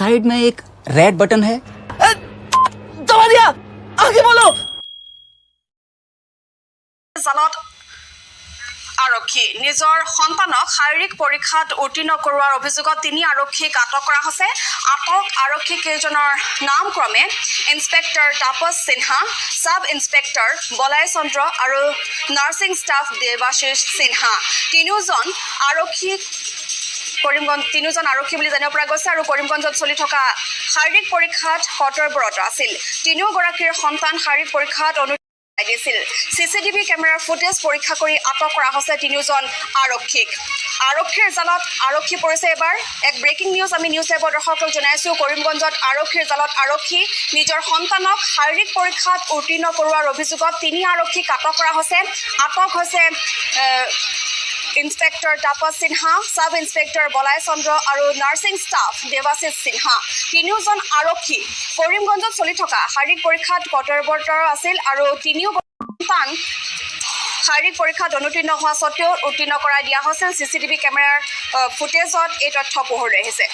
Side में एक red button है। दबा दिया, आगे बोलो। জালত আৰক্ষী নিজৰ সন্তানক শাৰীৰিক পৰীক্ষাত উত্তীৰ্ণ কৰোৱাৰ অভিযোগত তিনি আৰক্ষীক আটক কৰা হৈছে। আটক আৰক্ষী কেইজনৰ নাম ক্ৰমে inspector Tapas Sinha, sub inspector বলাই চন্দ্ৰ আৰু নাৰ্ছিং ষ্টাফ দেৱাশিষ সিনহা। তিনিওজন আৰক্ষী বুলি জানিব পৰা গৈছে আৰু কৰিমগঞ্জত চলি থকা শাৰীৰিক পৰীক্ষাত কৰ্তব্যৰত আছিল। তিনিওগৰাকীৰ সন্তান শাৰীৰিক পৰীক্ষাত দিছিল। চিচিটিভি কেমেৰাৰ ফুটেজ পৰীক্ষা কৰি আটক কৰা হৈছে তিনিওজন আৰক্ষীক। আৰক্ষীৰ জালত আৰক্ষী পৰিছে এবাৰ। এক ব্ৰেকিং নিউজ আমি নিউজ লাইভৰ দৰ্শকক জনাইছোঁ। কৰিমগঞ্জত আৰক্ষীৰ জালত আৰক্ষী নিজৰ সন্তানক শাৰীৰিক পৰীক্ষাত উত্তীৰ্ণ কৰোৱাৰ অভিযোগত তিনি আৰক্ষীক আটক কৰা হৈছে। আটক হৈছে inspector Tapas Sinha, sub inspector বলাই চন্দ্ৰ আৰু নাৰ্ছিং ষ্টাফ দেৱাশিষ সিনহা। তিনিওজন আৰক্ষী কৰিমগঞ্জত চলি থকা শাৰীৰিক পৰীক্ষাত কৰ্তব্যৰত আছিল আৰু তিনিও সন্তান শাৰীৰিক পৰীক্ষাত অনুতীৰ্ণ হোৱা স্বত্তেও উত্তীৰ্ণ কৰাই দিয়া হৈছিল। চিচিটিভি কেমেৰাৰ ফুটেজত এই তথ্য পোহৰলৈ আহিছে।